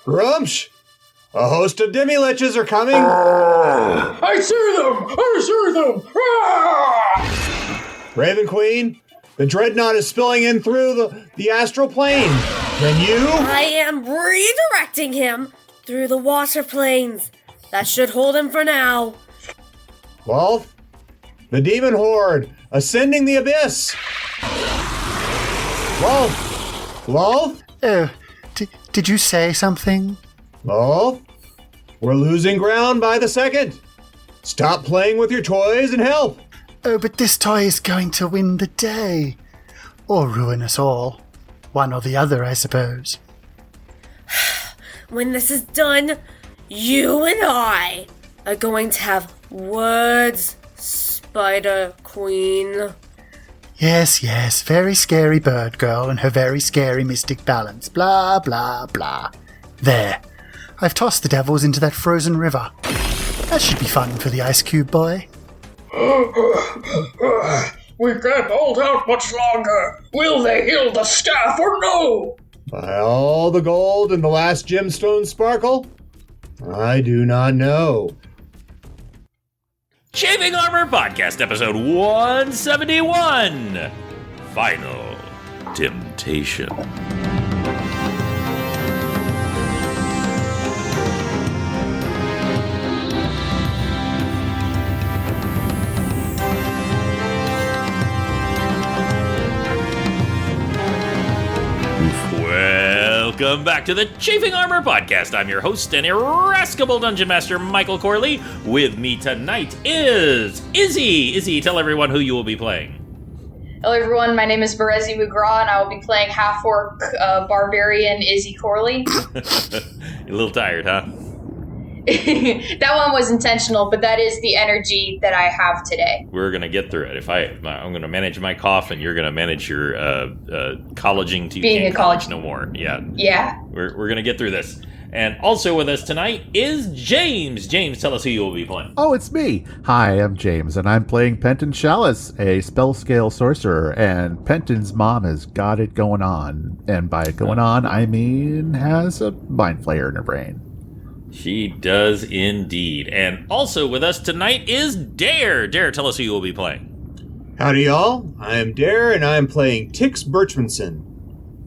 Rumsh! A host of demi-liches are coming! I see them! Raven Queen, the dreadnought is spilling in through the astral plane. Can you? I am redirecting him through the water planes. That should hold him for now. Wolf, the demon horde, ascending the abyss. Wolf? Oh, did you say something? Wolf, we're losing ground by the second. Stop playing with your toys and help. Oh, but this toy is going to win the day. Or ruin us all. One or the other, I suppose. When this is done, you and I are going to have words, Spider Queen. Yes, very scary bird girl and her very scary mystic balance. Blah, blah, blah. There. I've tossed the devils into that frozen river. That should be fun for the Ice Cube boy. We can't hold out much longer. Will they heal the staff or no? By all the gold and the last gemstone sparkle? I do not know. Chafing Armor Podcast, episode 171. Final Temptation. Welcome back to the Chafing Armor Podcast. I'm your host and irascible Dungeon Master, Michael Corley. With me tonight is Izzy. Izzy, tell everyone who you will be playing. Hello everyone, my name is Berezi Mugra, and I will be playing half-orc barbarian Izzy Corley. You're a little tired, huh? That one was intentional, but that is the energy that I have today. We're going to get through it. I'm going to manage my cough, and you're going to manage your colleging to being can't a college no more. Yeah. We're going to get through this. And also with us tonight is James. James, tell us who you will be playing. Oh, it's me. Hi, I'm James, and I'm playing Penton Chalice, a spell scale sorcerer, and Penton's mom has got it going on. And by going on, I mean has a mind flayer in her brain. She does indeed. And also with us tonight is Dare. Dare, tell us who you will be playing. Howdy, y'all. I am Dare, and I am playing Tix Birchmanson,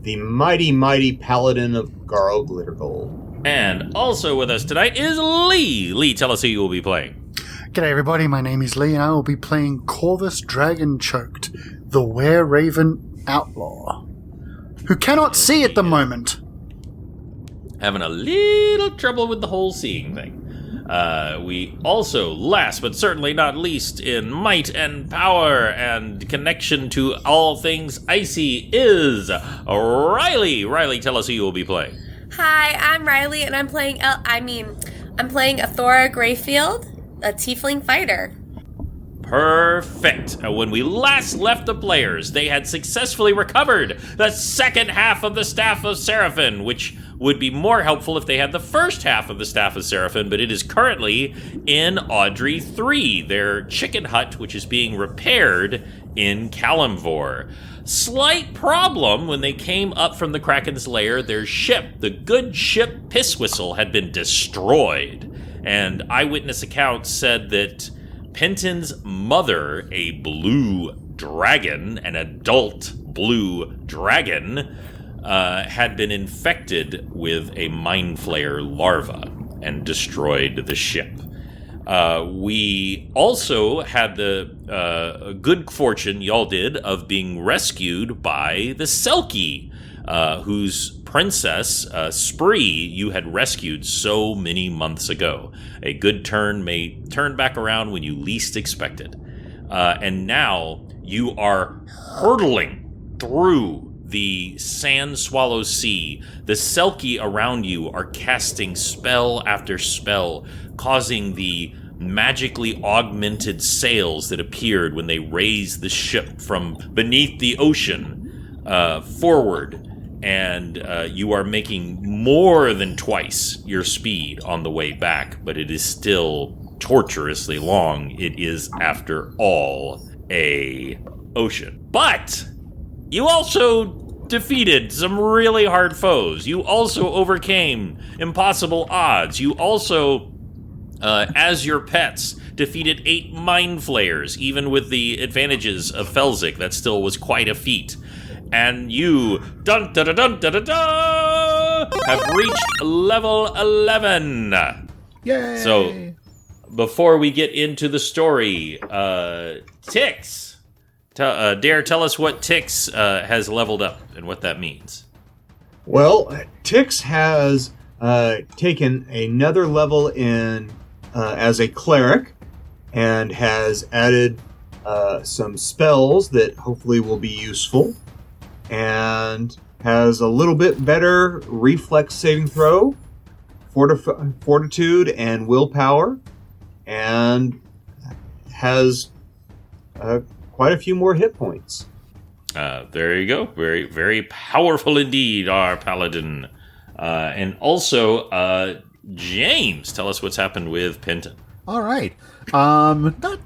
the mighty paladin of Garo Glittergold. And also with us tonight is Lee. Lee, tell us who you will be playing. G'day everybody, my name is Lee and I will be playing Corvus Dragon Choked, the Were-Raven Outlaw, who cannot see at the moment. Having a little trouble with the whole seeing thing. We also, last but certainly not least, in might and power and connection to all things icy, is Riley. Riley, tell us who you will be playing. Hi, I'm Riley, and I'm playing Athora Greyfield, a tiefling fighter. Perfect. When we last left the players, they had successfully recovered the second half of the Staff of Seraphim, which would be more helpful if they had the first half of the Staff of Seraphim, but it is currently in Audrey 3, their chicken hut, which is being repaired in Kalimvor. Slight problem: when they came up from the Kraken's lair, their ship, the good ship Pisswhistle, had been destroyed. And eyewitness accounts said that Penton's mother, a blue dragon, an adult blue dragon, had been infected with a mind flayer larva and destroyed the ship. We also had the good fortune, y'all did, of being rescued by the Selkie, whose princess, Spree, you had rescued so many months ago. A good turn may turn back around when you least expect it. And now you are hurtling through the sand swallow sea. The Selkie around you are casting spell after spell, causing the magically augmented sails that appeared when they raised the ship from beneath the ocean forward. And you are making more than twice your speed on the way back, but it is still torturously long. It is, after all, a ocean. But you also defeated some really hard foes. You also overcame impossible odds. You also, as your pets, defeated 8 mind flayers, even with the advantages of Felzik. That still was quite a feat. And you, dun da da dun da da da, have reached level 11. Yay! So, before we get into the story, Tix, Dare, tell us what Tix has leveled up and what that means. Well, Tix has taken another level in as a cleric and has added some spells that hopefully will be useful, and has a little bit better reflex saving throw, fortitude, and willpower, and has quite a few more hit points. There you go. Very, very powerful indeed, our paladin. And also, James, tell us what's happened with Penton. All right. Not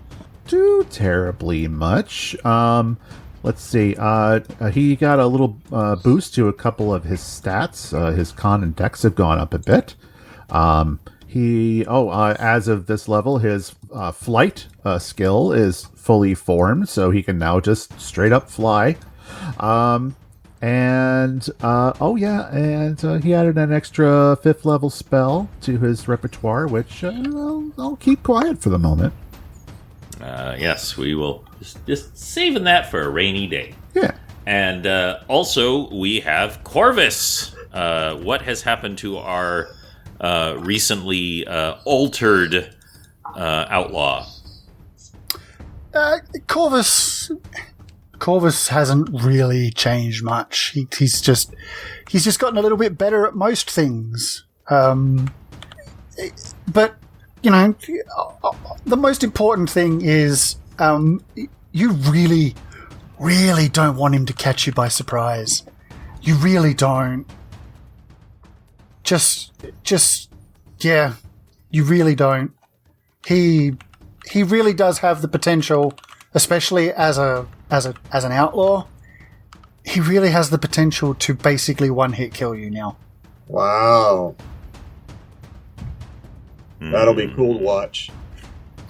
too terribly much. Let's see. He got a little boost to a couple of his stats. His con and dex have gone up a bit. As of this level, his flight skill is fully formed, so he can now just straight up fly. He added an extra 5th level spell to his repertoire, which I'll keep quiet for the moment. Yes, we will. Just saving that for a rainy day. Yeah. And also, we have Corvus. What has happened to our recently altered outlaw? Corvus hasn't really changed much. He's just gotten a little bit better at most things. But you know, the most important thing is you really, really don't want him to catch you by surprise. You really don't. Yeah, you really don't. He really does have the potential, especially as an outlaw. He really has the potential to basically one-hit kill you now. Wow. That'll be cool to watch.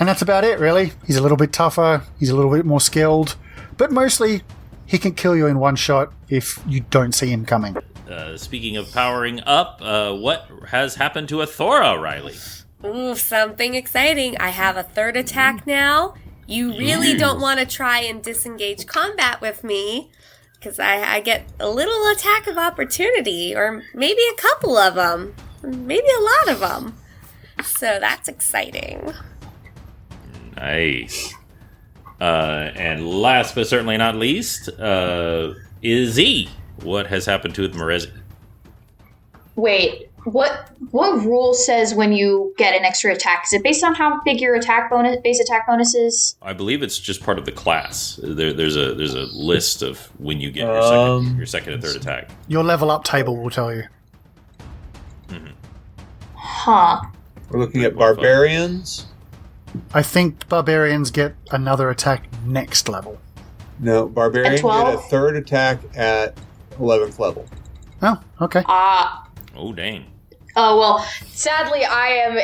And that's about it, really. He's a little bit tougher, he's a little bit more skilled, but mostly he can kill you in one shot if you don't see him coming. Speaking of powering up, what has happened to Athora, Riley? Ooh, something exciting. I have a 3rd attack now. You really don't want to try and disengage combat with me, because I get a little attack of opportunity, or maybe a couple of them, maybe a lot of them. So that's exciting. Nice. And last but certainly not least, Izzy. What has happened to Merezi? Wait, what rule says when you get an extra attack? Is it based on how big your base attack bonus is? I believe it's just part of the class. There's a list of when you get your second and third attack. Your level up table will tell you. Mm-hmm. Huh. We're looking at barbarians. I think barbarians get another attack next level. No, barbarians At 12? get a 3rd attack at 11th level. Oh, okay. Oh, dang. Oh, well, sadly, I am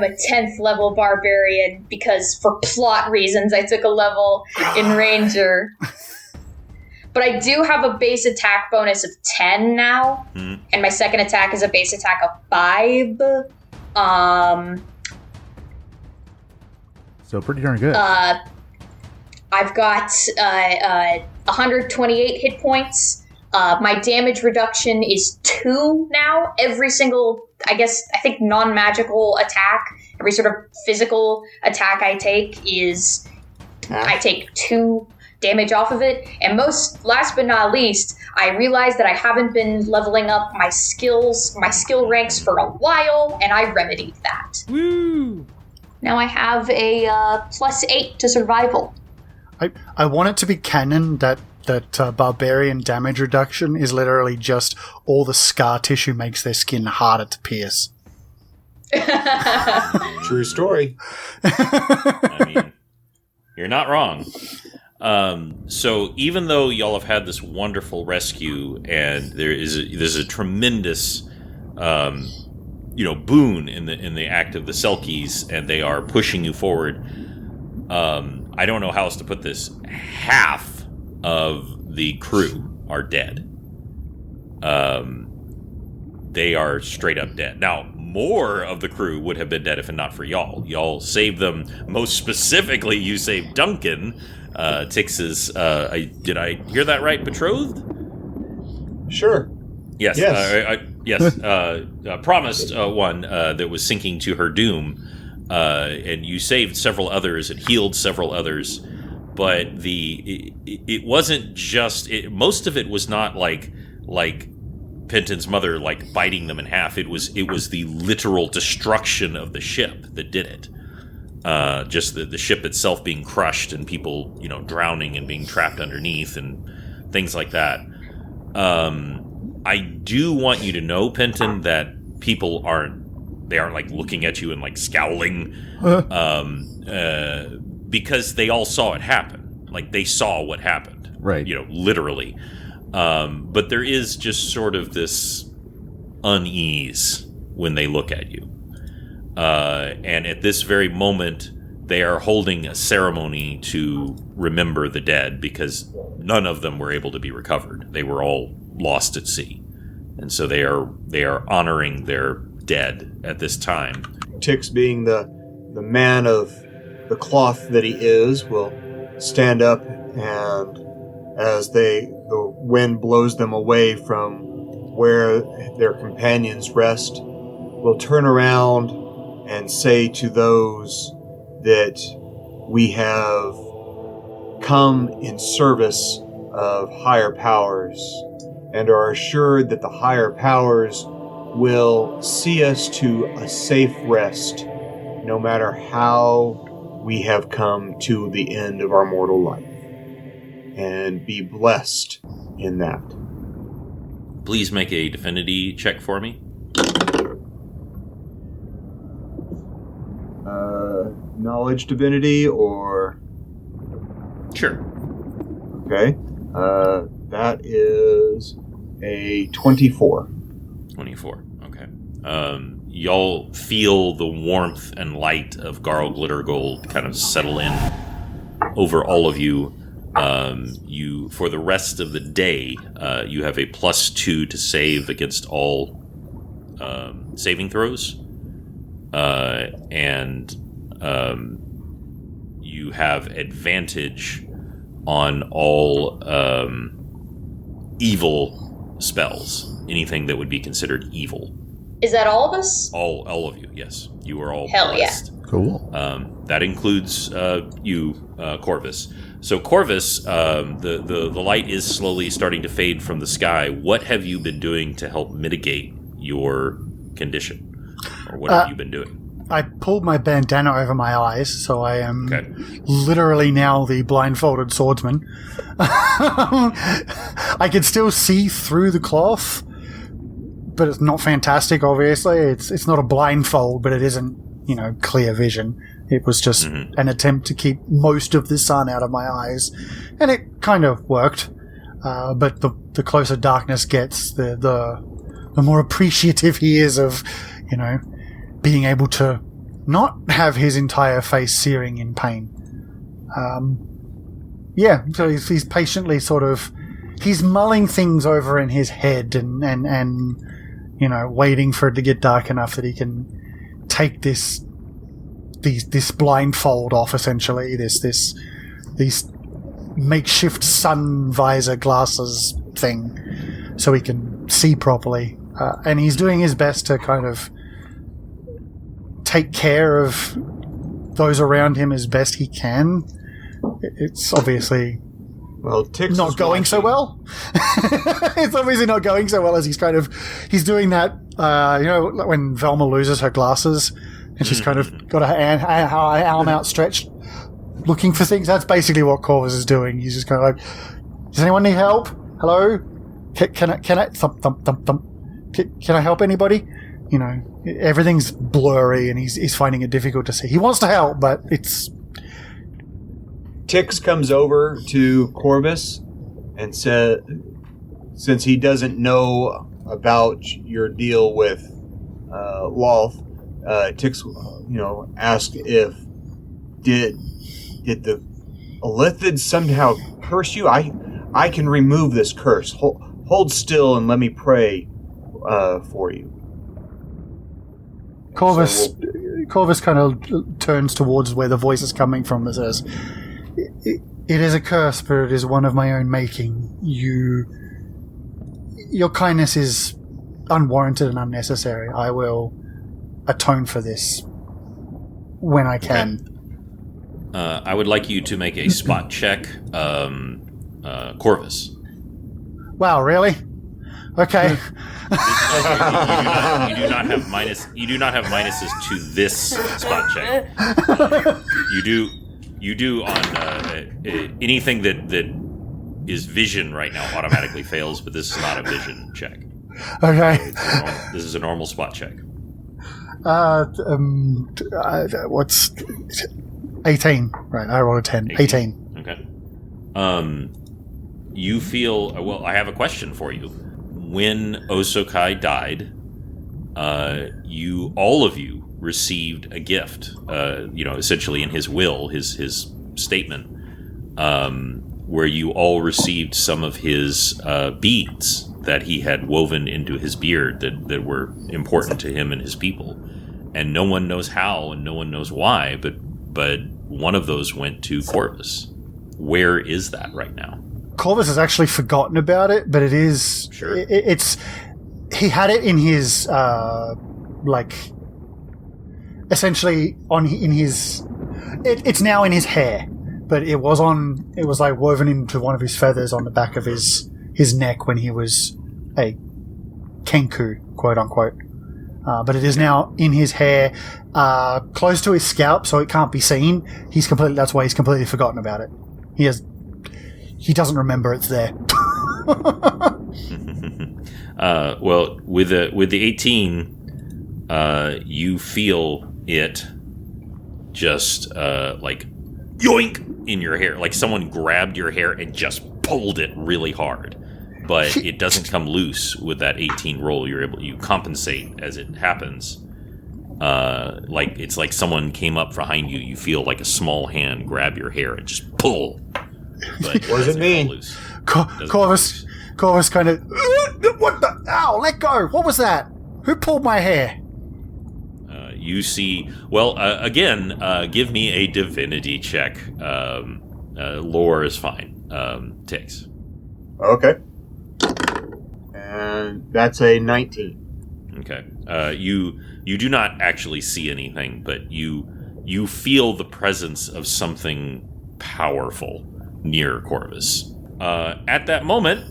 a 10th level barbarian because for plot reasons I took a level in Ranger. But I do have a base attack bonus of 10 now, and my second attack is a base attack of 5. So pretty darn good. I've got 128 hit points. My damage reduction is 2 now. Every single, I think non-magical attack, every sort of physical attack I take I take 2 damage off of it. And last but not least, I realized that I haven't been leveling up my skill ranks for a while, and I remedied that. Woo! Now I have a +8 to survival. I want it to be canon that barbarian damage reduction is literally just all the scar tissue makes their skin harder to pierce. True story. I mean, you're not wrong. So even though y'all have had this wonderful rescue, and there's a tremendous, boon in the act of the Selkies, and they are pushing you forward. I don't know how else to put this. Half of the crew are dead. They are straight up dead. Now, more of the crew would have been dead if not for y'all. Y'all saved them. Most specifically, you saved Duncan, Tix's, did I hear that right, betrothed? Sure. Yes. Yes. Promised one that was sinking to her doom. And you saved several others and healed several others. But it wasn't just... most of it was not like Penton's mother biting them in half. It was the literal destruction of the ship that did it. Just the ship itself being crushed and people drowning and being trapped underneath and things like that. I do want you to know, Penton, that people aren't looking at you and scowling, because they all saw it happen. They saw what happened, right? Literally. But there is just sort of this unease when they look at you. And at this very moment, they are holding a ceremony to remember the dead because none of them were able to be recovered. They were all lost at sea. And so they are honoring their dead at this time. Tix, being the man of the cloth that he is, will stand up, and as the wind blows them away from where their companions rest, will turn around and say to those that we have come in service of higher powers and are assured that the higher powers will see us to a safe rest no matter how we have come to the end of our mortal life, and be blessed in that. Please make a divinity check for me. Knowledge divinity or... Sure. Okay. That is a 24. 24, okay. Y'all feel the warmth and light of Garl Glittergold kind of settle in over all of you. You, for the rest of the day, you have a +2 to save against all saving throws. And you have advantage on all evil spells. Anything that would be considered evil. Is that all of us? All of you, yes. You are all Hell blessed. Yeah. Cool. That includes you, Corvus. So Corvus, the light is slowly starting to fade from the sky. What have you been doing to help mitigate your condition? Or what have you been doing? I pulled my bandana over my eyes, so I am Okay. literally now the blindfolded swordsman. I can still see through the cloth, but it's not fantastic, obviously. It's not a blindfold, but it isn't, clear vision. It was just an attempt to keep most of the sun out of my eyes, and it kind of worked. But the closer darkness gets, the more appreciative he is of, being able to not have his entire face searing in pain. So he's patiently he's mulling things over in his head and waiting for it to get dark enough that he can take this blindfold off, essentially, these makeshift sun visor glasses thing, so he can see properly. And he's doing his best to kind of take care of those around him as best he can. It's obviously Tix not going so well. It's obviously not going so well as he's doing that, when Velma loses her glasses and she's kind of got her arm outstretched looking for things. That's basically what Corvus is doing. He's just kind of like, does anyone need help? Hello? Can I thump, thump, thump, thump. Can I help anybody? Everything's blurry and he's finding it difficult to see. He wants to help, but it's... Tix comes over to Corvus and says, since he doesn't know about your deal with Lolth, Tix, asked if did the Elithids somehow curse you? I can remove this curse. Hold still and let me pray for you. Corvus kind of turns towards where the voice is coming from that says, "It is a curse, but it is one of my own making. Your kindness is unwarranted and unnecessary. I will atone for this when I can." I would like you to make a spot check, Corvus. Wow, really? Okay. You do not have minuses to this spot check. You do on anything that is vision right now automatically fails, but this is not a vision check. Okay. This is a normal spot check. What's 18? Right, I rolled a 10. 18. Okay. You feel well. I have a question for you. When Osokai died, all of you received a gift. Essentially in his will, his statement, where you all received some of his beads that he had woven into his beard that were important to him and his people. And no one knows how and no one knows why, but one of those went to Corvus. Where is that right now? Corvus has actually forgotten about it, but it is... Sure. It's... He had it in his, essentially in his... It's now in his hair, but it was woven into one of his feathers on the back of his neck when he was a Kenku, quote unquote. But it is now in his hair, close to his scalp, so it can't be seen. That's why he's completely forgotten about it. He doesn't remember it's there. Well, with the 18, you feel it just like yoink in your hair, like someone grabbed your hair and just pulled it really hard. But it doesn't come loose with that 18 roll. You compensate as it happens. It's like someone came up behind you. You feel like a small hand grab your hair and just pull. But it wasn't me. Corvus kind of, what the? Ow! Let go! What was that? Who pulled my hair? You see. Well, again, give me a divinity check. Lore is fine. Tix. Okay. And that's a 19. Okay. You do not actually see anything, but you feel the presence of something powerful near Corvus. At that moment,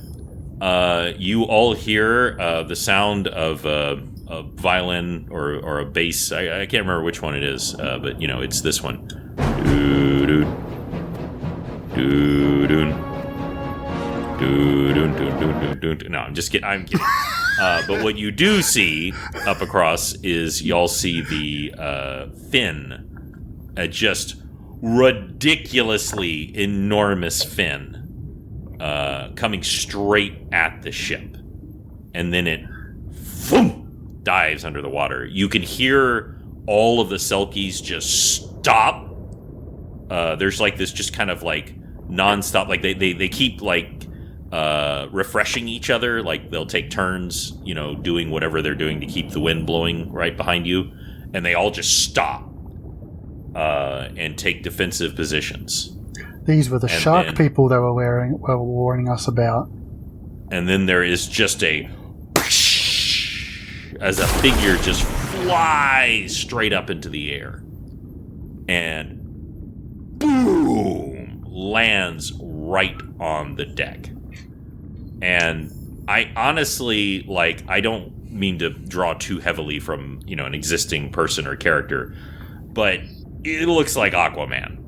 you all hear the sound of a violin or a bass. I can't remember which one it is, but it's this one. Doo-doo. Doo-doo. No, I'm just kidding. I'm kidding. But what you do see up across is y'all see the fin, a just ridiculously enormous fin, coming straight at the ship, and then it dives under the water. You can hear all of the Selkies just stop. There's like this just kind of like nonstop, like they keep like refreshing each other, like they'll take turns, doing whatever they're doing to keep the wind blowing right behind you, and they all just stop and take defensive positions. These were the shark people they were warning us about. And then there is just as a figure just flies straight up into the air and boom, lands right on the deck. And I honestly, I don't mean to draw too heavily from, an existing person or character, but it looks like Aquaman.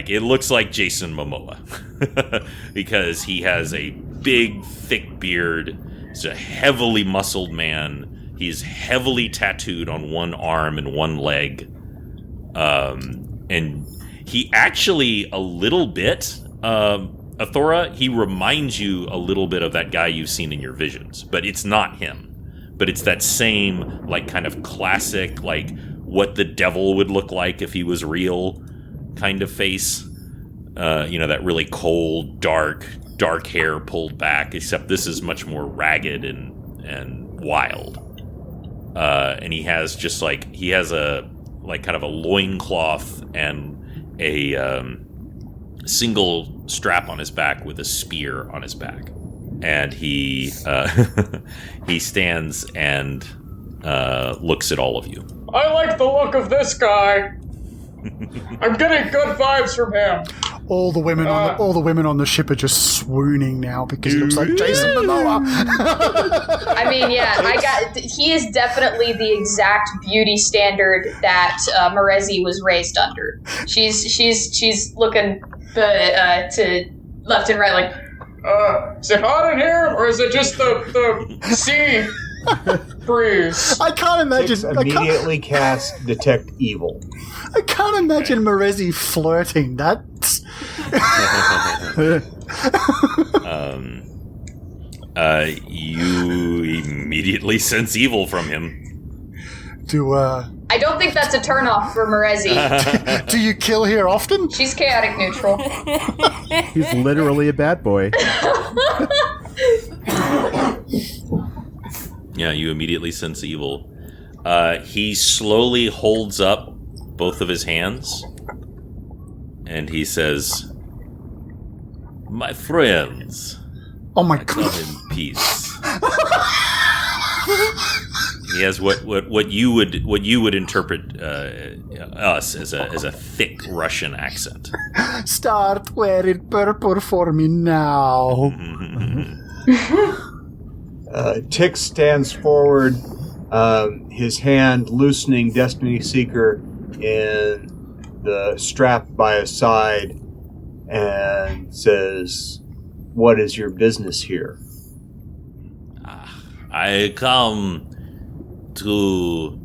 It looks like Jason Momoa. Because he has a big, thick beard. He's a heavily muscled man. He's heavily tattooed on one arm and one leg. And He actually, a little bit, Athora, he reminds you a little bit of that guy you've seen in your visions, but it's not him. But it's that same, like, kind of classic, like, what the devil would look like if he was real kind of face. That really cold, dark hair pulled back, except this is much more ragged and wild. And he has just, like, a, like, kind of a loincloth and a single strap on his back with a spear on his back. And he stands and looks at all of you. I like the look of this guy. I'm getting good vibes from him. All the women on the ship are just swooning now because he looks like Jason Momoa. I mean, yeah, he is definitely the exact beauty standard that Marezi was raised under. She's looking to left and right like, is it hot in here, or is it just the sea breeze? I can't imagine. Tix immediately cast Detect Evil. I can't imagine Marezi flirting. That's. You immediately sense evil from him. I don't think that's a turnoff for Marezi. Do you kill here often? She's chaotic neutral. He's literally a bad boy. Yeah, you immediately sense evil. He slowly holds up both of his hands, and he says, "My friends, Oh my come god! in peace." He has what you would interpret us as a thick Russian accent. Start wearing purple for me now. Tix stands forward, his hand loosening Destiny Seeker in the strap by his side, and says, "What is your business here?" I come to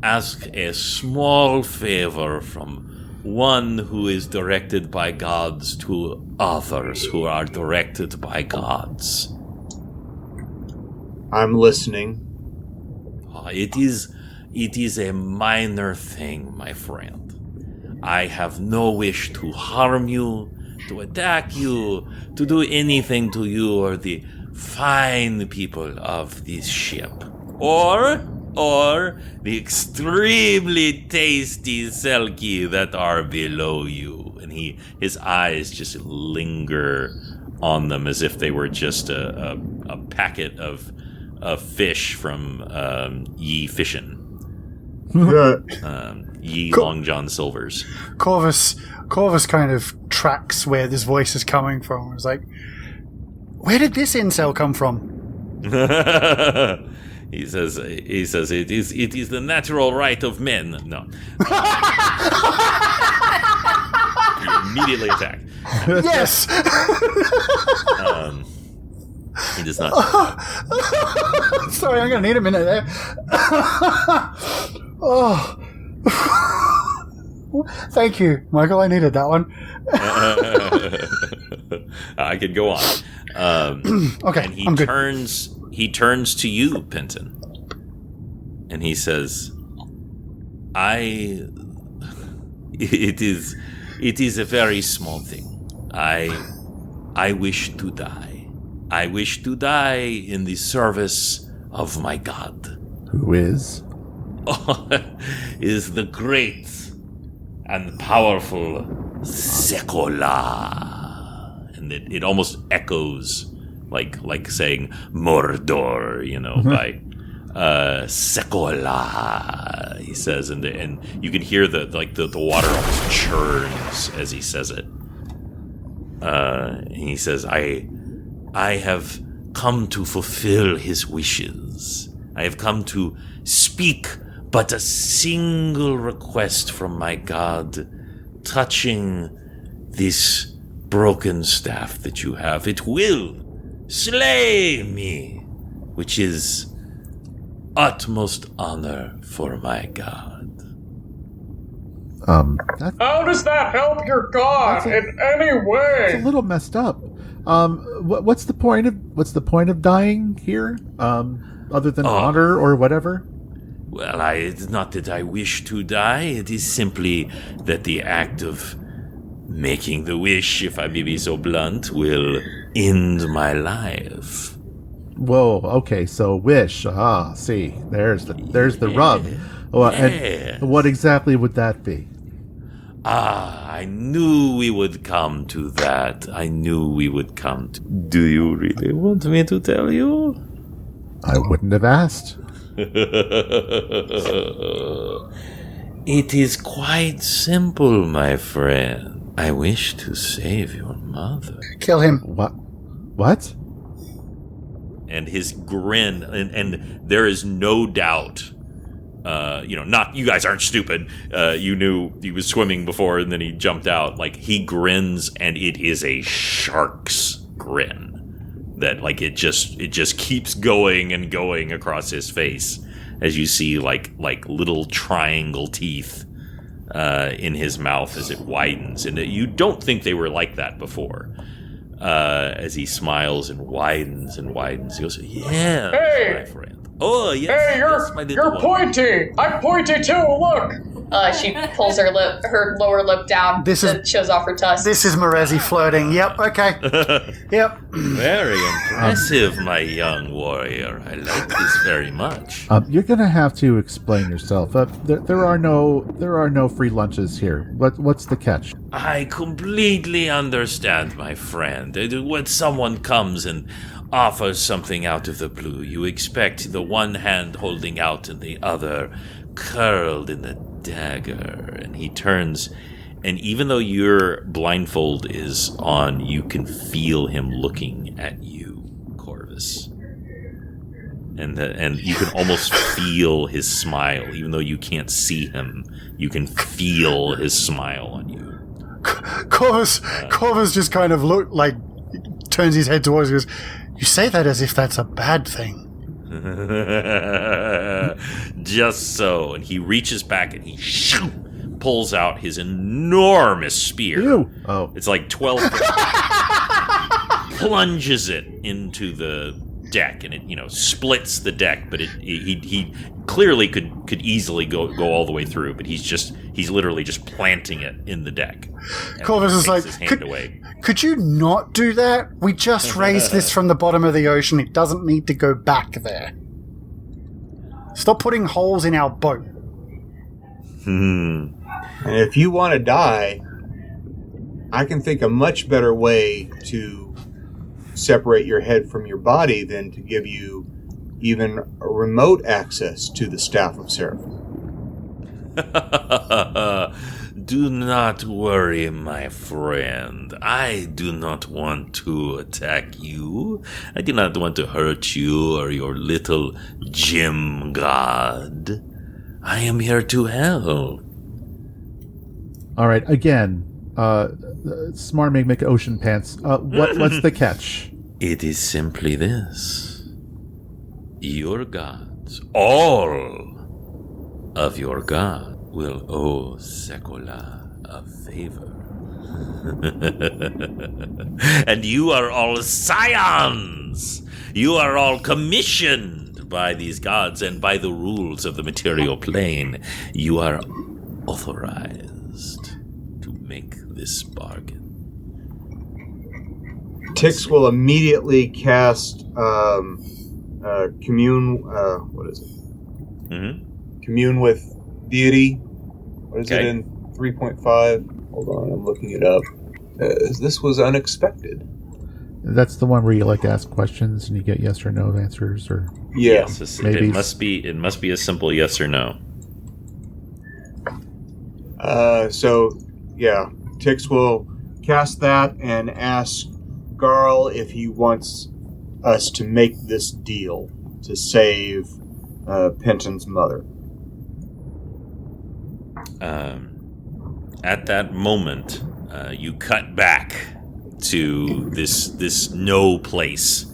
ask a small favor from one who is directed by gods to others who are directed by gods. I'm listening. It is a minor thing, my friend. I have no wish to harm you, to attack you, to do anything to you or the fine people of this ship. Or the extremely tasty selkie that are below you. And his eyes just linger on them as if they were just a packet of fish from Ye Fishin'. Ye Long John Silvers. Corvus kind of tracks where this voice is coming from. It's like, where did this incel come from? He says it is the natural right of men. No. He immediately attacked. Yes. He does not. Sorry, I'm gonna need a minute there. Oh. Thank you, Michael. I needed that one. I could go on. Okay, and I'm good. He turns to you, Penton, and he says, It is a very small thing. I wish to die. I wish to die in the service of my god. Who is? Is the great and powerful Sekola. And it almost echoes like saying Mordor, by Sekola, he says, and you can hear the water almost churns as he says it. And he says, I have come to fulfill his wishes. I have come to speak but a single request from my God touching this broken staff that you have. It will slay me, which is utmost honor for my God. How does that help your god in any It's a way? little messed up. What's the point of dying here? Other than honor or whatever? Well, it's not that I wish to die. It is simply that the act of making the wish, if I may be so blunt, will end my life. Whoa. Okay. So wish. See, there's the rub. Well, Yes. And what exactly would that be? I knew we would come to that. Do you really want me to tell you? I wouldn't have asked. It is quite simple, my friend. I wish to save your mother. Kill him. What? And his grin, and there is no doubt. Not you guys aren't stupid. You knew he was swimming before, and then he jumped out. Like, he grins, and it is a shark's grin. That, like, it just keeps going and going across his face as you see like little triangle teeth in his mouth as it widens, and you don't think they were like that before. As he smiles and widens, he goes, "Yeah, Hey! my friend. Oh, yes, Hey, yes, my little you're one." pointy. I'm pointy too. Look. She pulls her lower lip down. This that shows off her tusk. This is Morezzi flirting. Yep, okay. Yep. Very impressive, my young warrior. I like this very much. You're gonna have to explain yourself. There are no free lunches here. What's the catch? I completely understand, my friend. When someone comes and offers something out of the blue, you expect the one hand holding out and the other curled in the dagger. And he turns, and even though your blindfold is on, you can feel him looking at you, Corvus. And you can almost feel his smile, even though you can't see him. You can feel his smile on you. Corvus just kind of turns his head towards you and goes, "You say that as if that's a bad thing." Just so. And he reaches back and he pulls out his enormous spear. Ew. Oh. It's like 12 plunges it into the deck, and it splits the deck, but he clearly could easily go all the way through, but he's literally just planting it in the deck. Corvus is like, his hand away. Could you not do that? We just raised this from the bottom of the ocean. It doesn't need to go back there. Stop putting holes in our boat. And if you want to die, I can think a much better way to separate your head from your body than to give you even a remote access to the Staff of Seraphim. Do not worry, my friend. I do not want to attack you. I do not want to hurt you or your little gym god. I am here to help. All right. Again, Smarmy McOcean Pants. What's the catch? It is simply this. Your gods, all of your gods, will owe Sekola a favor. And you are all scions. You are all commissioned by these gods and by the rules of the material plane. You are authorized to make this bargain. Tix will immediately cast commune. What is it? Mm-hmm. Commune with deity. What is Okay. it in 3.5? Hold on, I'm looking it up. This was unexpected. That's the one where you ask questions and you get yes or no answers, or Yeah. Yes, Maybe. it must be a simple yes or no. Tix will cast that and ask Garl if he wants us to make this deal to save Penton's mother. At that moment, you cut back to this no place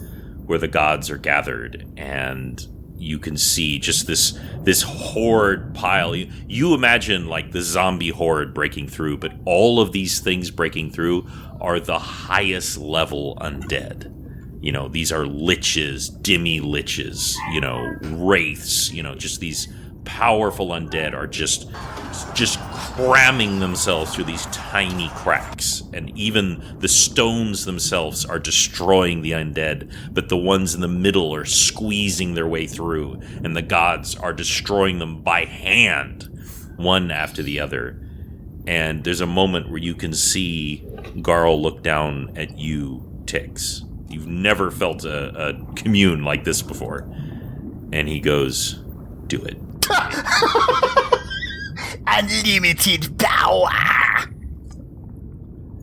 where the gods are gathered, and you can see just this horde pile. You imagine like the zombie horde breaking through, but all of these things breaking through are the highest level undead. You know, these are liches, demi-liches, you know, wraiths, you know, just these powerful undead are just cramming themselves through these tiny cracks. And even the stones themselves are destroying the undead, but the ones in the middle are squeezing their way through, and the gods are destroying them by hand, one after the other. And there's a moment where you can see Garl look down at you, Tix. You've never felt a commune like this before. And he goes, do it. Unlimited power!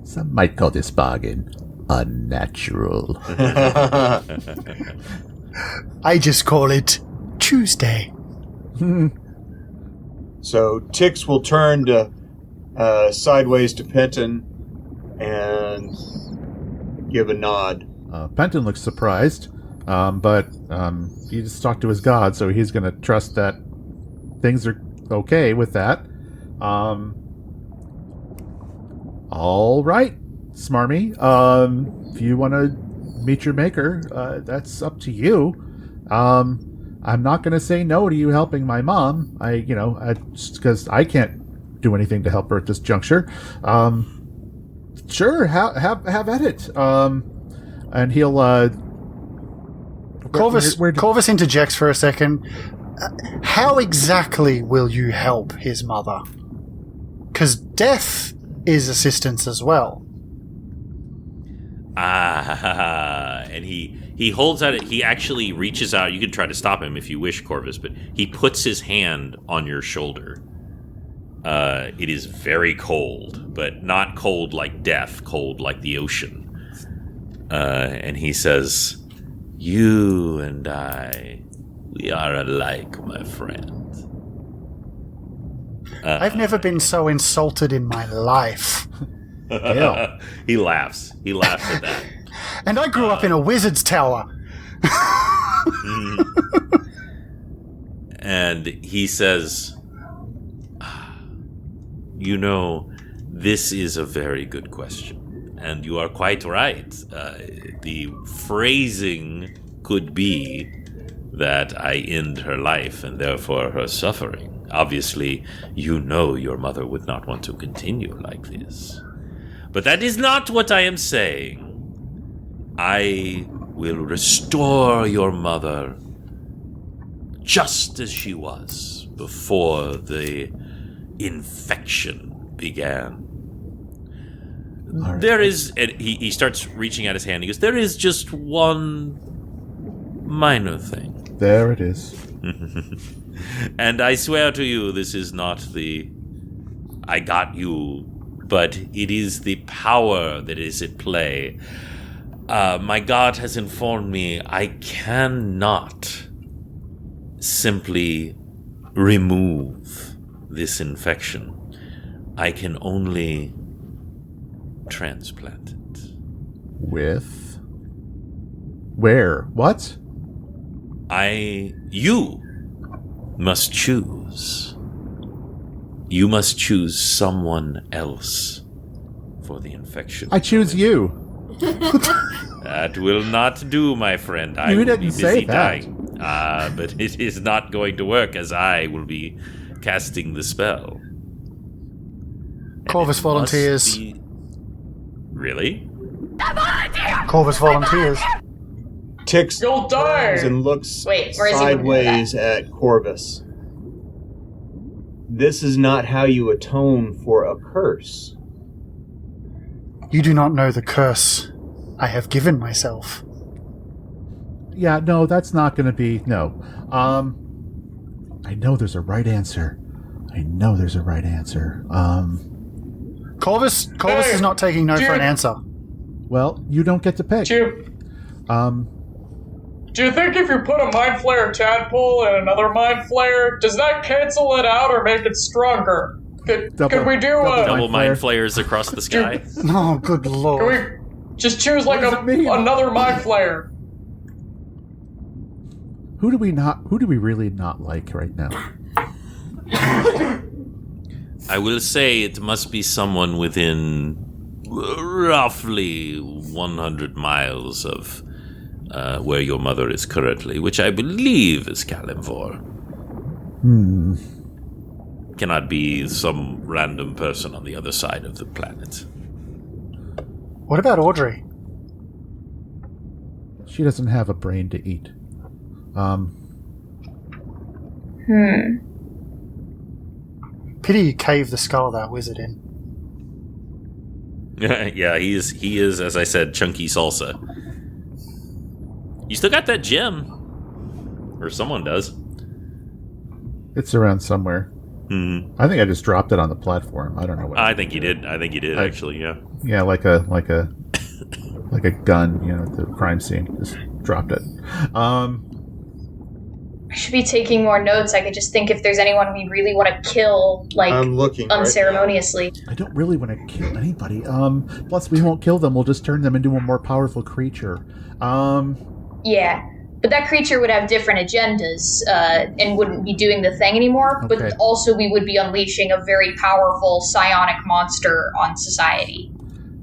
Some might call this bargain unnatural. I just call it Tuesday. So Tix will turn to sideways to Penton and give a nod. Penton looks surprised, but he just talked to his god, so he's going to trust that things are okay with that. All right, Smarmy. If you want to meet your maker, that's up to you. I'm not going to say no to you helping my mom. Because I can't do anything to help her at this juncture. Sure, have at it. And he'll Corvus interjects for a second. How exactly will you help his mother? Because death is assistance as well. And he holds out. He actually reaches out. You can try to stop him if you wish, Corvus, but he puts his hand on your shoulder. It is very cold, but not cold like death, cold like the ocean. And he says, "You and I, we are alike, my friend." I've never been so insulted in my life. He laughs. He laughs at that. And I grew up in a wizard's tower. And he says, "You know, this is a very good question. And you are quite right. The phrasing could be that I end her life and therefore her suffering. Obviously, you know your mother would not want to continue like this. But that is not what I am saying. I will restore your mother just as she was before the infection began." Right. There is, and he starts reaching out his hand. He goes, "There is just one minor thing." There it is. And I swear to you, this is not the "I got you," but it is the power that is at play. My God has informed me I cannot simply remove this infection. I can only transplant it. With? Where? What? You must choose. You must choose someone else for the infection. I choose you. That will not do, my friend. I You will didn't be say busy that. dying. But it is not going to work, as I will be casting the spell. And Corvus it volunteers. must be- Really? Corvus volunteers. Tix You'll die! turns and looks Wait, where is he gonna do sideways at Corvus. This is not how you atone for a curse. You do not know the curse I have given myself. Yeah, no, that's not going to be... No. I know there's a right answer. Corvus is not taking no for an answer. Well, you don't get to pick. Do you think if you put a Mind Flayer tadpole in another Mind Flayer, does that cancel it out or make it stronger? Could we do Double mind flayers across the sky? Oh, good Can lord. we just choose like What does it mean? another Mind Flayer? Who do we really not like right now? I will say it must be someone within roughly 100 miles of where your mother is currently, which I believe is Kalimvor. Cannot be some random person on the other side of the planet. What about Audrey? She doesn't have a brain to eat. Pity you caved the skull of that wizard in. Yeah, he is, as I said, chunky salsa. You still got that gem. Or someone does. It's around somewhere. Mm-hmm. I think I just dropped it on the platform. I don't know what. I think you did. Actually, yeah. Yeah, like a gun, at the crime scene. Just dropped it. I should be taking more notes. I could just think if there's anyone we really want to kill, like, I'm looking unceremoniously. I don't really want to kill anybody. Plus we won't kill them. We'll just turn them into a more powerful creature. Yeah. But that creature would have different agendas and wouldn't be doing the thing anymore. Okay. But also we would be unleashing a very powerful psionic monster on society.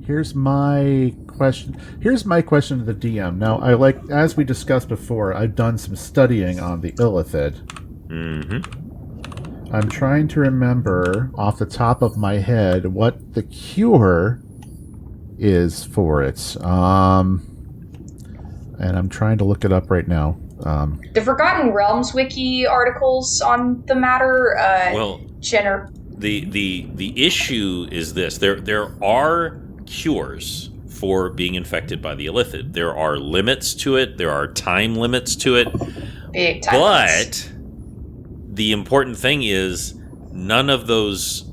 Here's my question to the DM. Now, as we discussed before, I've done some studying on the Illithid. Mm-hmm. I'm trying to remember off the top of my head what the cure is for it. And I'm trying to look it up right now. The Forgotten Realms wiki articles on the matter. The issue is this: there are cures for being infected by the Illithid. There are limits to it. There are time limits to it. Big time limits. But the important thing is none of those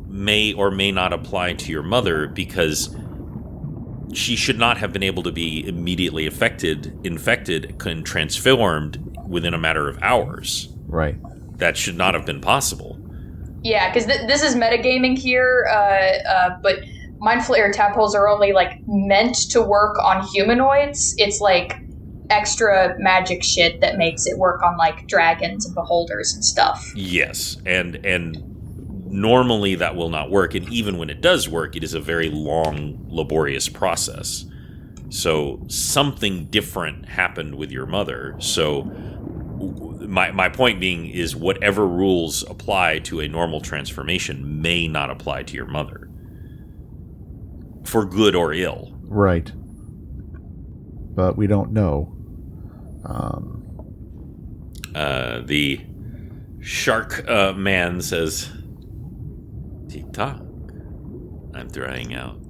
may or may not apply to your mother because she should not have been able to be immediately infected, and transformed within a matter of hours. Right. That should not have been possible. Yeah, because this is metagaming here, but Mind Flayer tadpoles are only, like, meant to work on humanoids. It's, like, extra magic shit that makes it work on, like, dragons and beholders and stuff. Yes, and normally that will not work, and even when it does work, it is a very long, laborious process. So something different happened with your mother. So my point being is whatever rules apply to a normal transformation may not apply to your mother. For good or ill. Right. But we don't know. The shark man says, "Tick-tock, I'm drying out."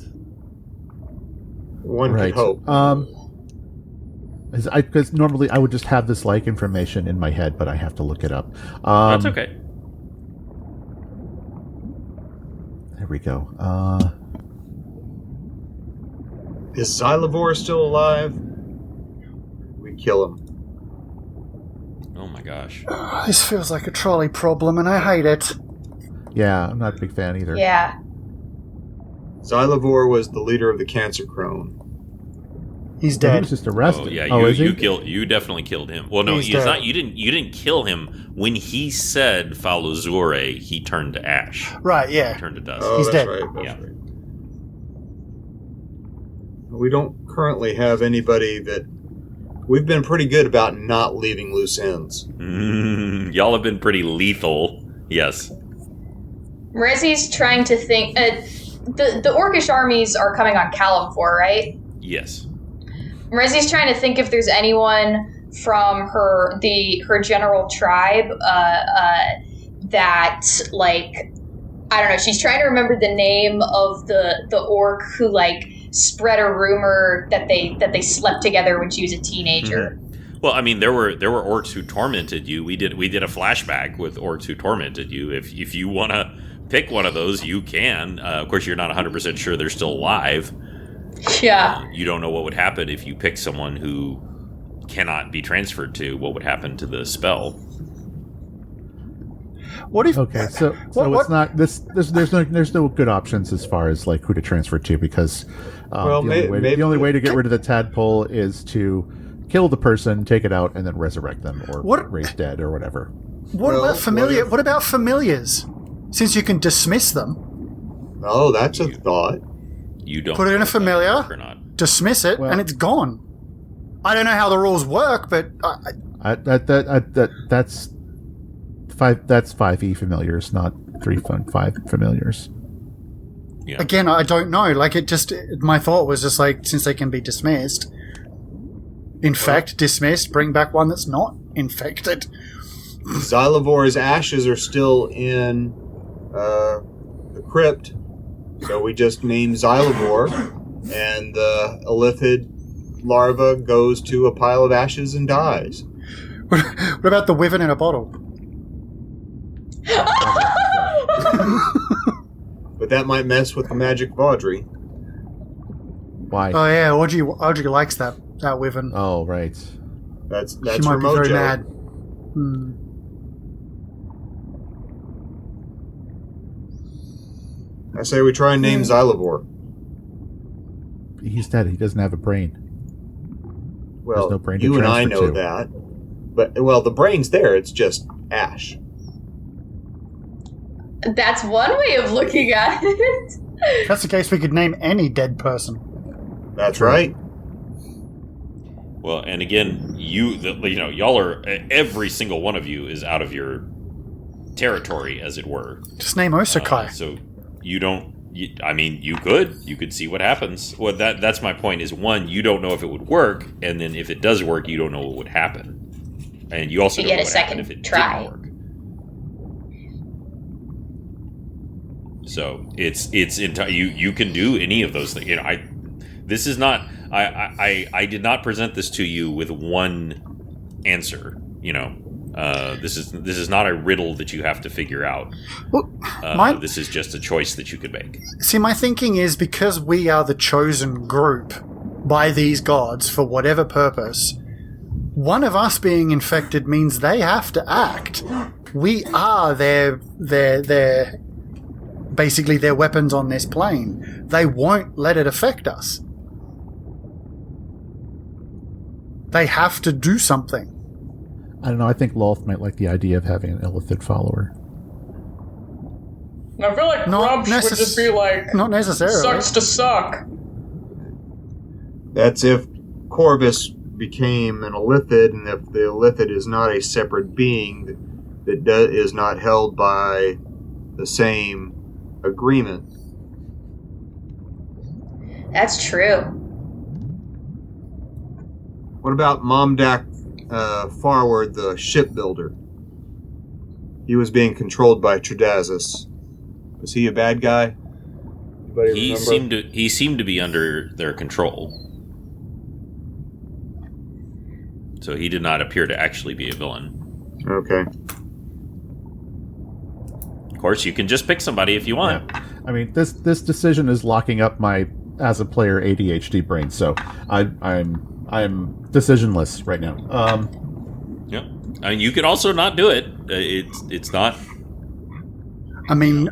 One could hope. Because normally I would just have this information in my head, but I have to look it up. That's okay. There we go. Is Xylovor still alive? We kill him. Oh my gosh. This feels like a trolley problem, and I hate it. Yeah, I'm not a big fan either. Yeah. Xylovor was the leader of the Cancer Crone. He's He dead. was just arrested. Oh yeah, is he? you definitely killed him. Well, no, He's he's dead. not. You didn't kill him when he said Falozure. He turned to ash. Right, yeah. He turned to dust. Oh, He's that's dead. right. That's Yeah. right. We don't currently have anybody that... We've been pretty good about not leaving loose ends. Y'all have been pretty lethal. Yes. Rezi's trying to think... the Orcish armies are coming on Kalimvor, right? Yes. Rezi's trying to think if there's anyone from her general tribe that, like... I don't know, she's trying to remember the name of the orc who, like, spread a rumor that they slept together when she was a teenager. Mm-hmm. Well, I mean, there were orcs who tormented you. We did a flashback with orcs who tormented you. If you want to pick one of those, you can. Of course, you're not 100% sure they're still alive. Yeah. You don't know what would happen if you pick someone who cannot be transferred to. What would happen to the spell? What if? Okay, so it's not this. There's no good options as far as like who to transfer to because Well, the only way to get rid of the tadpole is to kill the person, take it out, and then resurrect them or What- raise dead or whatever. What Well, about familiar? what if- What about familiars? Since you can dismiss them, Oh, that's a thought. You don't Put it in know a if that familiar. would work or not. dismiss it, Well- and it's gone. I don't know how the rules work, but That's five. That's 5e familiars, not 3.5 familiars. Yeah. again, I don't know. Like, my thought was just like, since they can be dismissed, infect, dismissed, bring back one that's not infected. Xylovor's ashes are still in the crypt, so we just name Xylovor, and the Illithid larva goes to a pile of ashes and dies. What about the wyvern in a bottle? But that might mess with the magic of Audrey. Why? Oh yeah, Audrey likes that wyvern. Oh, right. That's She her might be very mojo. mad. Hmm. I say we try and name Xylovor. He's dead. He doesn't have a brain. Well, no brain to you and I transfer know to. that. But, well, the brain's there. It's just ash. That's one way of looking at it. If that's the case, we could name any dead person. That's right. Well, and again, y'all are, every single one of you is out of your territory, as it were. Just name Osakai. So you don't. You could see what happens. Well, that's my point. Is one, you don't know if it would work, and then if it does work, you don't know what would happen, and you also You don't get know a what happened second if it try. didn't work. So it's you can do any of those things. This is not. I did not present this to you with one answer. This is not a riddle that you have to figure out. Well, This is just a choice that you could make. see, my thinking is because we are the chosen group by these gods for whatever purpose, one of us being infected means they have to act. We are their basically their weapons on this plane. They won't let it affect us. They have to do something. I don't know. I think Loth might like the idea of having an Illithid follower. And I feel like Not Grumsh would just be like, Not necessarily. sucks to suck. That's if Corvus became an Illithid, and if the Illithid is not a separate being that is not held by the same agreement. That's true. What about Momdak Farward, the shipbuilder? He was being controlled by Tridazis. Was he a bad guy? Anybody remember? He seemed to be under their control. So he did not appear to actually be a villain. Okay. Of course, you can just pick somebody if you want. Yeah. I mean, this decision is locking up my, as a player, ADHD brain. So I'm decisionless right now. Yeah. I mean, you could also not do it. It's not. I mean,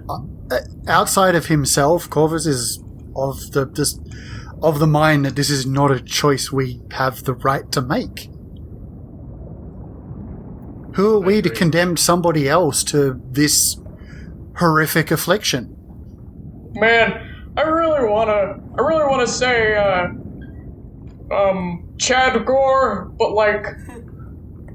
outside of himself, Corvus is of the mind that this is not a choice we have the right to make. Who are we to condemn somebody else to this horrific affliction? Man, I really wanna say, Chad Gore, but like,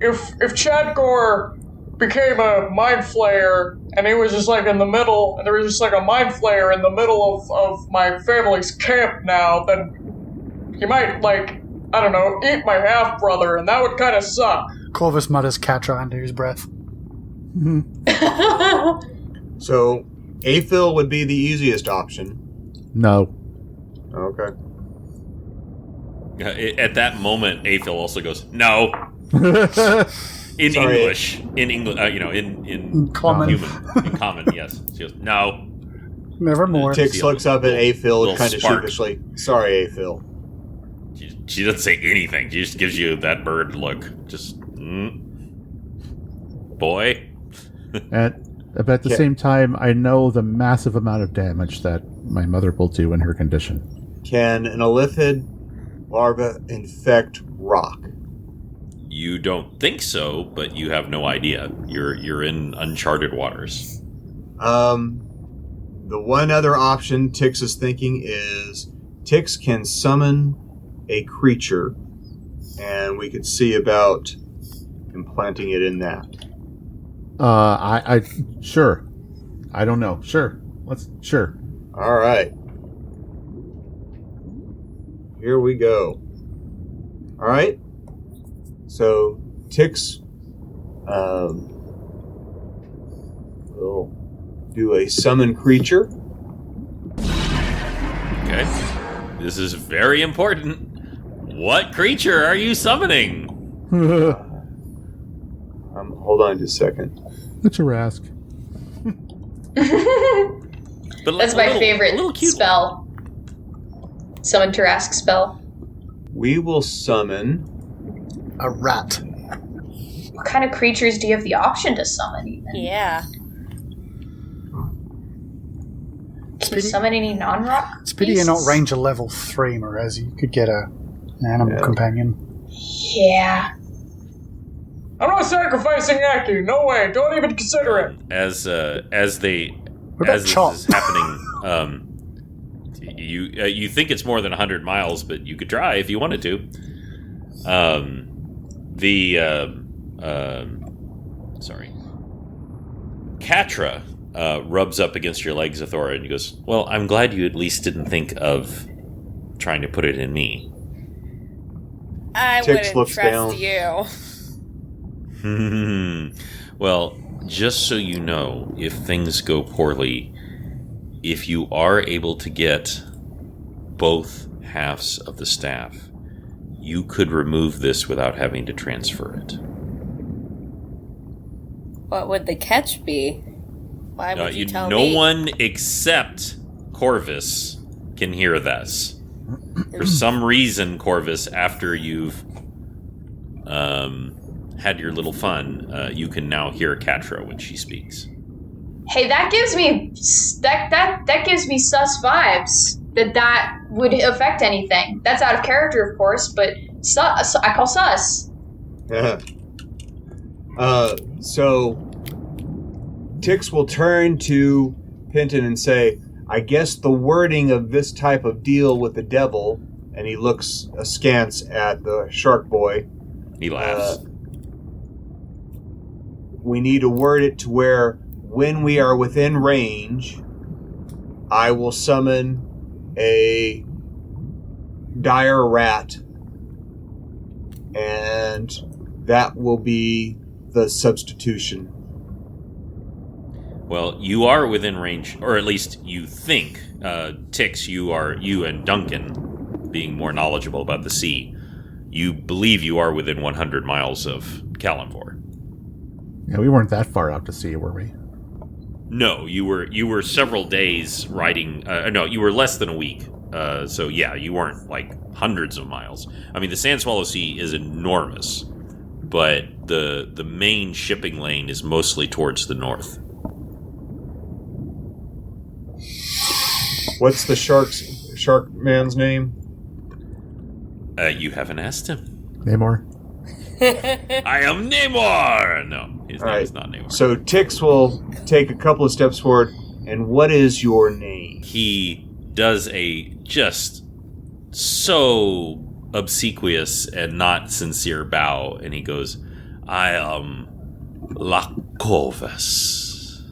if Chad Gore became a mind flayer and he was just like in the middle, and there was just like a mind flayer in the middle of my family's camp now, then he might, like, I don't know, eat my half brother, and that would kind of suck. Corvus mutters Catra under his breath. So, Aphil would be the easiest option. No. Okay. At that moment, Aphil also goes, "No." In Sorry. English, in Common. human, in common, yes. She goes, "No." Nevermore. Tix looks up at Aphil Little kind of spark. sheepishly. Sorry, Aphil. She doesn't say anything. She just gives you that bird look. Just, boy. But at the same time, I know the massive amount of damage that my mother will do in her condition. Can an Illithid larva infect rock? You don't think so, but you have no idea. You're in uncharted waters. The one other option Tix is thinking is Tix can summon a creature, and we could see about implanting it in that. I sure. I don't know. Sure. Sure. All right. Here we go. All right. So Tix will do a summon creature. Okay. This is very important. What creature are you summoning? Hold on just a second. The Tarask. But That's my favorite spell. Summon Tarask spell. We will summon A rat. What kind of creatures do you have the option to summon even? Yeah. Can you summon any non-rock? It's pity you're not Ranger level 3, Morez. You could get an animal companion. Yeah. I'm not sacrificing Aki. No way. Don't even consider it. As this Chop? is happening, you think it's more than 100 miles, but you could try if you wanted to. Katra rubs up against your legs, Athora, and he goes, "Well, I'm glad you at least didn't think of trying to put it in me." I Tix wouldn't looks trust down. you. Well, just so you know, if things go poorly, if you are able to get both halves of the staff, you could remove this without having to transfer it. What would the catch be? Why would you tell no me? one except Corvus can hear this. For some reason, Corvus, after you've had your little fun, you can now hear Katra when she speaks. Hey, that gives me that gives me sus vibes. That would affect anything. That's out of character, of course, but sus. I call sus. So Tix will turn to Penton and say, I guess the wording of this type of deal with the devil, and he looks askance at the shark boy. He laughs. We need to word it to where when we are within range, I will summon a dire rat, and that will be the substitution. Well, you are within range, or at least you think. Tix, you and Duncan, being more knowledgeable about the sea, you believe you are within 100 miles of Kalimvor. Yeah, we weren't that far out to sea, were we? No, you were several days riding. No, you were less than a week. So yeah, you weren't like hundreds of miles. I mean, the Sand Swallow Sea is enormous, but the main shipping lane is mostly towards the north. What's the shark man's name? You haven't asked him. Namor? I am Namor! No, his name is not Namor. So Tix will take a couple of steps forward, and what is your name? He does a just so obsequious and not sincere bow, and he goes, I am Lacorvus.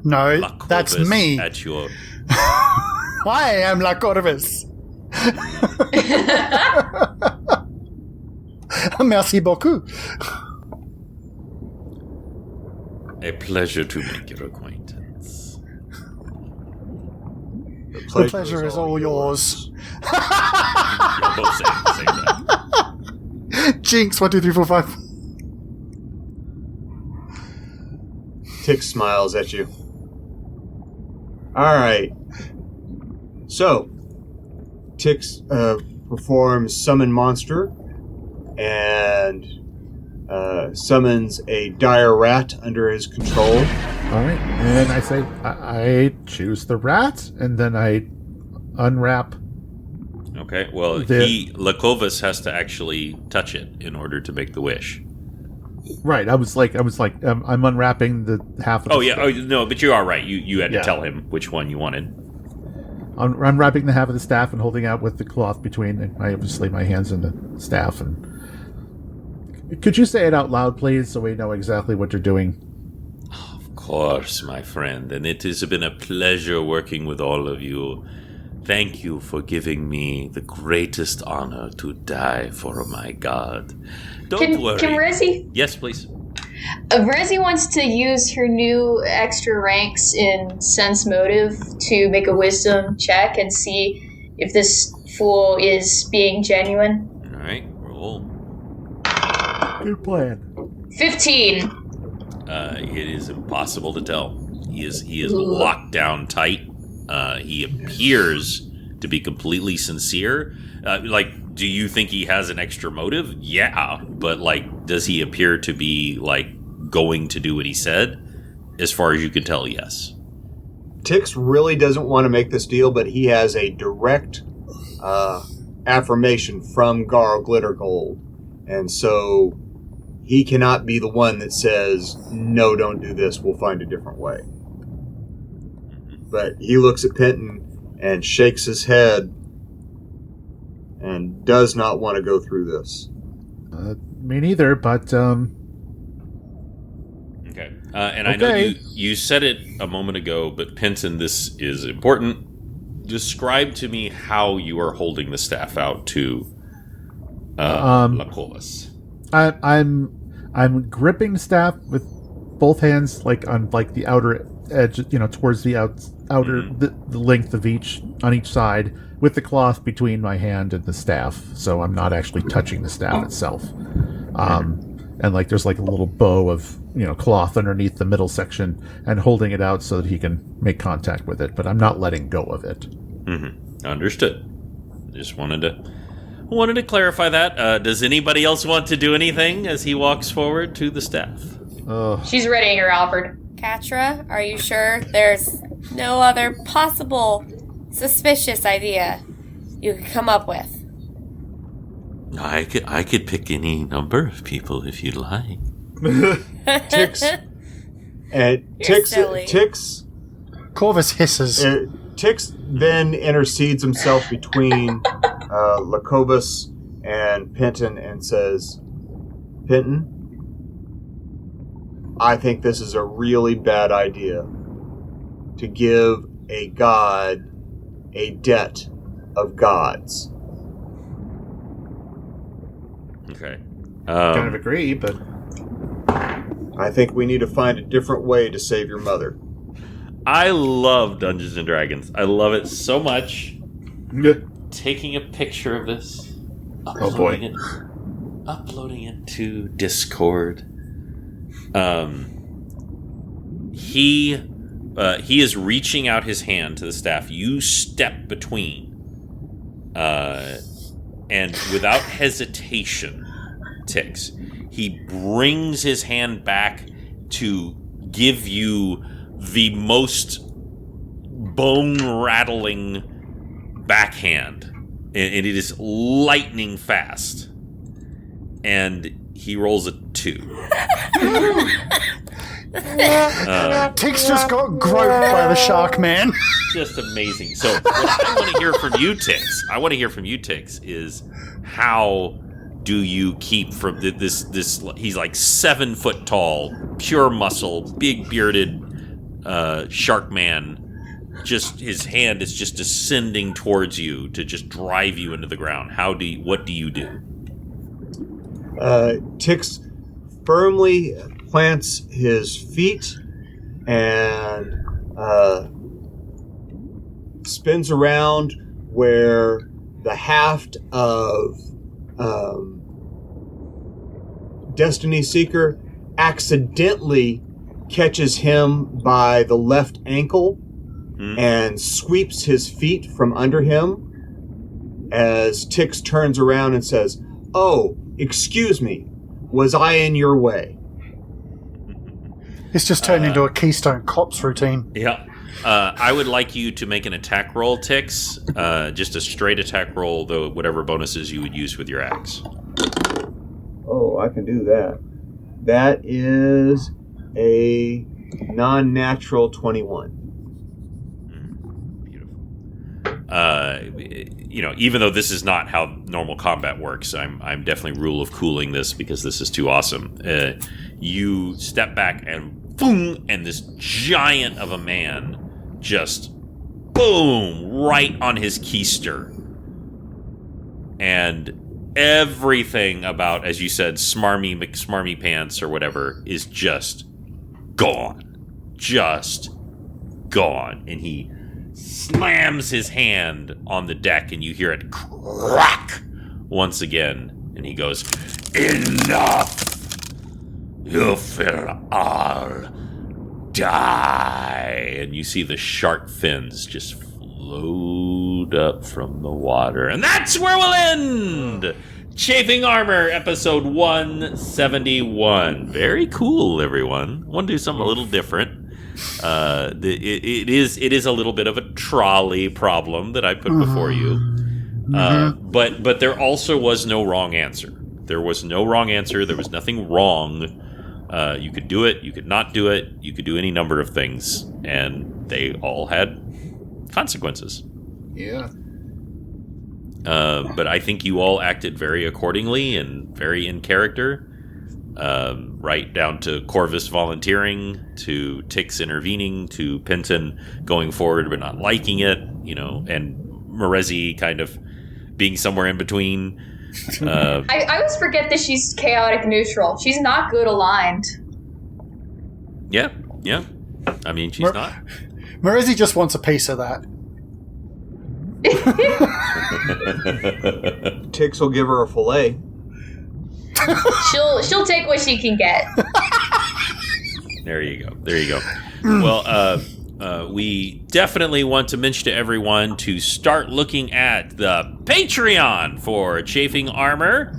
No, Lacorvus that's me. At your... I am La Corvus. Merci beaucoup. A pleasure to make your acquaintance. The pleasure is all yours. You'll both say it at the same time. Jinx, 1, 2, 3, 4, 5. Tix smiles at you. Alright. So, Tix performs Summon Monster and summons a dire rat under his control. Alright, and I say, I choose the rat, and then I unwrap Okay. Well, Lakovas has to actually touch it in order to make the wish. Right. I was like, I'm unwrapping the half of the Oh, no, but you are right. You had to tell him which one you wanted. I'm unwrapping the half of the staff and holding out with the cloth between, obviously, my hands and the staff. And could you say it out loud, please, so we know exactly what you're doing? Of course, my friend. And it has been a pleasure working with all of you. Thank you for giving me the greatest honor to die for my god. Don't worry. Can Resi? Yes, please. Resi wants to use her new extra ranks in Sense Motive to make a wisdom check and see if this fool is being genuine. All right, roll. Good plan. 15. It is impossible to tell. He is locked down tight. He appears to be completely sincere. Do you think he has an extra motive? Yeah, but does he appear to be going to do what he said? As far as you can tell, yes. Tix really doesn't want to make this deal, but he has a direct affirmation from Garl Glittergold, and so he cannot be the one that says, "No, don't do this. We'll find a different way." But he looks at Penton and shakes his head and does not want to go through this. Me neither, but okay. And I know you said it a moment ago, but Penton, this is important. Describe to me how you are holding the staff out to Lakovas. I'm gripping the staff with both hands, on the outer edge, towards the outer the length of each on each side, with the cloth between my hand and the staff, so I'm not actually touching the staff itself. And there's a little bow of cloth underneath the middle section, and holding it out so that he can make contact with it, but I'm not letting go of it. Mm-hmm. Understood. Just wanted to clarify that. Does anybody else want to do anything as he walks forward to the staff? She's readying her, Alfred. Katra, are you sure there's no other possible suspicious idea you could come up with? I could pick any number of people if you'd like. Tix and Tix Corvus hisses. Tix then intercedes himself between Lakovas and Penton and says, "Penton, I think this is a really bad idea to give a god a debt of gods." Okay. Kind of agree, but I think we need to find a different way to save your mother. I love Dungeons and Dragons. I love it so much. Taking a picture of this. Uploading it to Discord. He is reaching out his hand to the staff. You step between, and without hesitation, Tix, he brings his hand back to give you the most bone-rattling backhand, and it is lightning fast. And he rolls a 2. Tix just got groped by the shark man. Just amazing. So what I want to hear from you, Tix, is how do you keep from this he's 7 foot tall, pure muscle, big bearded shark man. Just his hand is just descending towards you to just drive you into the ground. What do you do? Tix firmly plants his feet and spins around where the haft of Destiny Seeker accidentally catches him by the left ankle and sweeps his feet from under him as Tix turns around and says, "Oh, excuse me, was I in your way?" It's just turned into a Keystone Cops routine. Yeah. I would like you to make an attack roll, Tix. Just a straight attack roll, though whatever bonuses you would use with your axe. Oh, I can do that. That is a non-natural 21. Beautiful. Even though this is not how normal combat works, I'm definitely rule of cooling this because this is too awesome. You step back and boom, and this giant of a man just boom right on his keister, and everything about, as you said, smarmy McSmarmy pants or whatever is just gone, and he slams his hand on the deck, and you hear it crack once again, and he goes, "Enough! You will all die!" And you see the shark fins just float up from the water, and that's where we'll end. Chafing Armor, episode 171. Very cool, everyone. I want to do something a little different. It is a little bit of a trolley problem that I put before you, but there also was no wrong answer. There was no wrong answer. There was nothing wrong. You could do it. You could not do it. You could do any number of things, and they all had consequences. Yeah. But I think you all acted very accordingly and very in character. Right down to Corvus volunteering, to Tix intervening, to Penton going forward but not liking it, and Morezi kind of being somewhere in between. I always forget that she's chaotic neutral. She's not good aligned. Yeah. I mean, she's not. Morezi just wants a piece of that. Tix will give her a fillet. She'll take what she can get. There you go. Well, we definitely want to mention to everyone to start looking at the Patreon for Chafing Armor.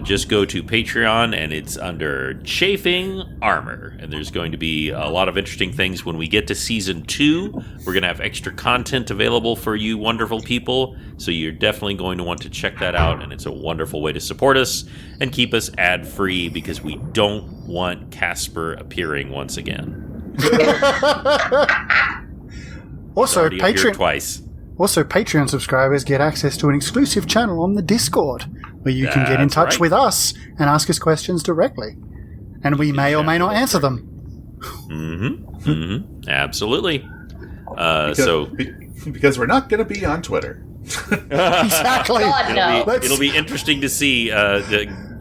Just go to Patreon, and it's under Chafing Armor. And there's going to be a lot of interesting things when we get to Season 2. We're going to have extra content available for you wonderful people. So you're definitely going to want to check that out. And it's a wonderful way to support us and keep us ad-free, because we don't want Casper appearing once again. Also, Already appeared twice. Also, Patreon subscribers get access to an exclusive channel on the Discord, where you can get in touch with us and ask us questions directly. And we may or may not answer them. Absolutely. Because we're not going to be on Twitter. Exactly. God, no. It'll be interesting to see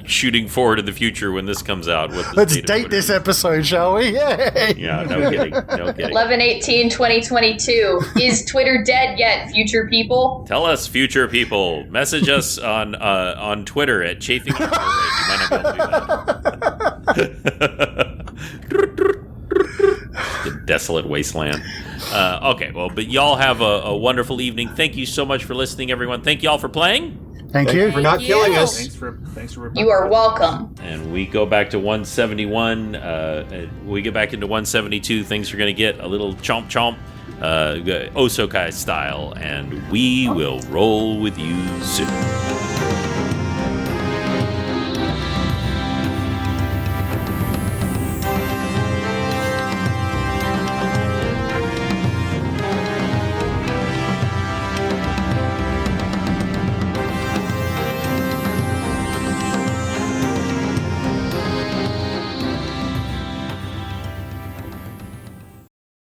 shooting forward in the future when this comes out. Let's date this episode, shall we? Yay! Yeah, no kidding. 11/18/2022. Is Twitter dead yet, future people? Tell us, future people. Message us on Twitter at Chafing. You might not be able to do that. The desolate wasteland. Okay, well, but y'all have a wonderful evening. Thank you so much for listening, everyone. Thank y'all for playing. Thank you for not killing us. Thanks for You are welcome. And we go back to 171. We get back into 172. Things are going to get a little chomp chomp, Osokai style, and we will roll with you soon.